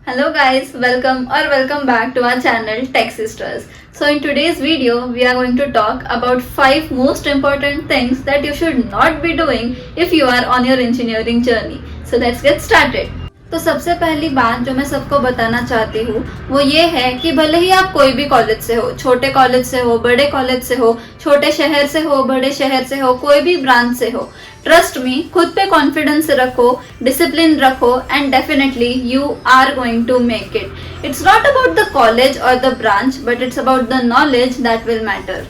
Hello guys, welcome back to our channel Tech Sisters. So in today's video, we are going to talk about 5 most important things that you should not be doing if you are on your engineering journey. So let's get started. तो सबसे पहली बात जो मैं सबको बताना चाहती हूँ वो ये है कि भले ही आप कोई भी कॉलेज से हो, छोटे कॉलेज से हो, बड़े कॉलेज से हो, छोटे शहर से हो, बड़े शहर से हो, कोई भी ब्रांच से हो, ट्रस्ट मी, खुद पे कॉन्फिडेंस रखो, डिसिप्लिन रखो and definitely you are going to make it. It's not about the college or the branch but it's about the knowledge that will matter.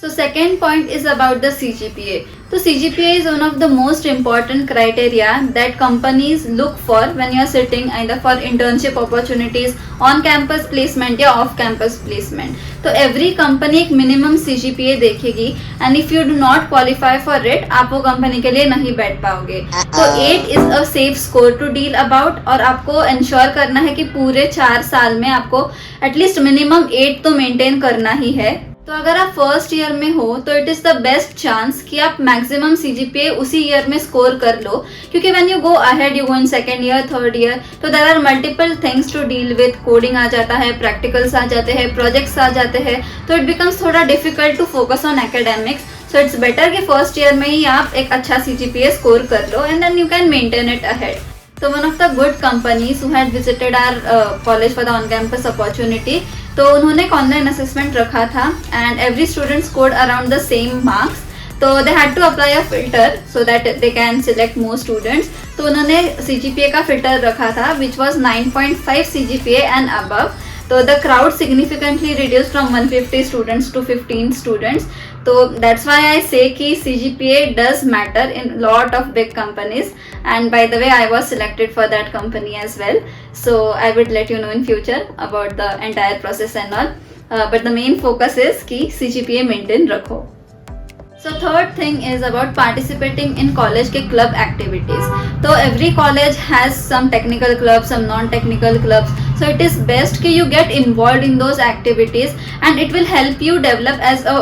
So second point is about the CGPA. So CGPA is one of the most important criteria that companies look for when you are sitting either for internship opportunities, on campus placement या off campus placement. तो every company एक minimum CGPA देखेगी and if you do not qualify for it, आप वो company के लिए नहीं बैठ पाओगे. तो 8 is a safe score to deal about और आपको ensure करना है कि पूरे 4 साल में आपको at least minimum 8 तो maintain करना ही है. तो अगर आप फर्स्ट ईयर में हो तो it is the best chance कि आप मैक्सिमम सीजीपीए उसी ईयर में स्कोर कर लो, क्योंकि when you go ahead, you go in second year, third year, तो there are multiple things to deal with. Coding आ जाता है, प्रैक्टिकल्स आ जाते हैं, प्रोजेक्ट्स आ जाते हैं, तो इट बिकम्स थोड़ा difficult to focus on academics. So it's better कि फर्स्ट ईयर में ही आप एक अच्छा सीजीपीए स्कोर कर लो and then you can maintain it ahead. So one of the good companies who had visited our college for the on-campus opportunity, तो उन्होंने एक ऑनलाइन असेसमेंट रखा था and every student scored around the same marks. तो they had to apply a filter so that they can select more students. तो उन्होंने CGPA का filter रखा था which was 9.5 CGPA and above. तो the crowd significantly reduce from 150 students to 15 students. तो that's why I say कि CGPA does matter in lot of big companies, and by the way I was selected for that company as well, so I would let you know in future about the entire process and all, but the main focus is कि CGPA maintain रखो. So third thing is about participating in college के club activities. तो every college has some technical clubs, some non-technical clubs. So it is best कि you get involved in those activities and it will help you develop as a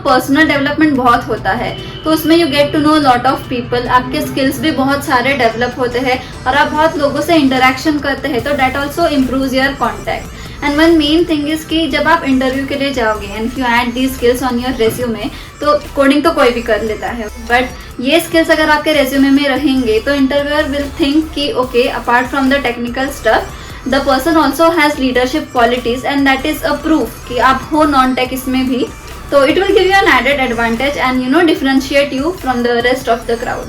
personal development बहुत होता है. तो उसमें you get to know lot of people, आपके skills भी बहुत सारे develop होते हैं और आप बहुत लोगों से interaction करते हैं, तो that also improves your contact. And one main thing is कि जब आप इंटरव्यू के लिए जाओगे and if you add the skills on your resume, तो कोडिंग तो कोई भी कर लेता है, बट ये स्किल्स अगर आपके रेज्यूमे में रहेंगे तो इंटरव्यूअर विल थिंक कि okay, apart from the technical stuff the person also has leadership qualities and that is a proof कि आप हो नॉन टेक इसमें भी. तो it will give you an added advantage and differentiate you from the rest of the crowd.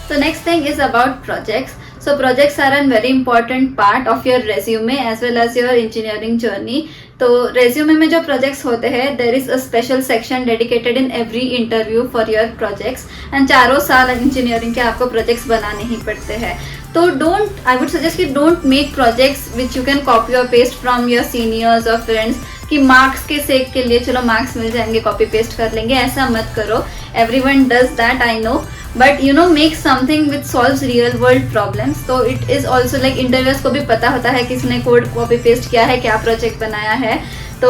So next thing is about projects. So projects are a very important part of your resume as well as your engineering journey. तो resume में जो projects होते हैं, there is a special section dedicated in every interview for your projects. And चारों साल engineering के आपको projects बनाने ही पड़ते हैं. तो I would suggest कि don't make projects which you can copy or paste from your seniors or friends. कि मार्क्स के सेक के लिए चलो मार्क्स मिल जाएंगे, कॉपी पेस्ट कर लेंगे, ऐसा मत करो. Everyone does that, I know. But make something which solves real world problems. तो it is also like interviewers को भी पता होता है किसने कोड कॉपी पेस्ट किया है, क्या प्रोजेक्ट बनाया है. तो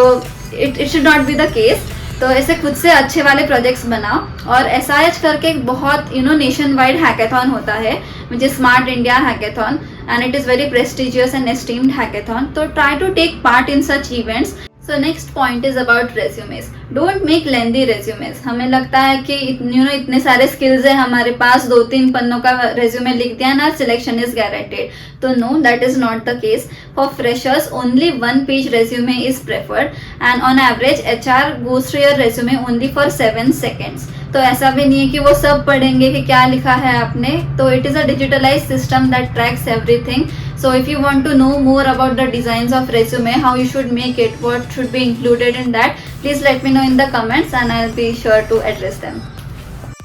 it should not be the case. तो ऐसे खुद से अच्छे वाले प्रोजेक्ट्स बनाओ. और SIH करके एक बहुत नेशन वाइड हैकेथॉन होता है which is smart India hackathon and it is very prestigious and esteemed hackathon. तो try to take part in such events. So next point is about resumes. Don't make lengthy resumes. हमें लगता है कि इतने सारे skills है हमारे पास, 2-3 पन्नों का resume लिख दिया ना, selection is guaranteed. तो no, that is not the case. For freshers, only 1-page resume is preferred and on average HR goes through your resume only for 7 seconds. तो ऐसा भी नहीं है कि वो सब पढ़ेंगे कि क्या लिखा है आपने. तो it is a digitalized system that tracks everything. So if you want to know more about the designs of resume, how you should make it, what should be included in that, please let me know in the comments and I'll be sure to address them.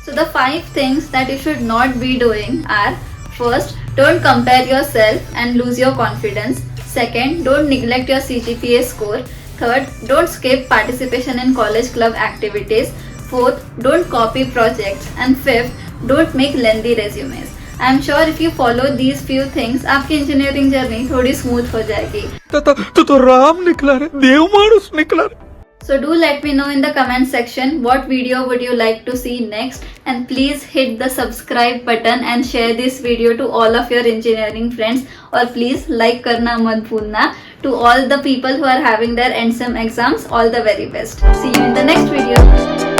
So the 5 things that you should not be doing are: first, don't compare yourself and lose your confidence. Second, don't neglect your CGPA score. Third, don't skip participation in college club activities. Fourth, don't copy projects. And fifth, don't make lengthy resumes. I am sure if you follow these few things आपकी engineering journey थोड़ी smooth हो जाएगी. तो राम निकला रे, देव मानुस निकला रे. So do let me know in the comment section what video would you like to see next, and please hit the subscribe button and share this video to all of your engineering friends, or please like karna mat bhulna. To all the people who are having their end sem exams, all the very best. See you in the next video.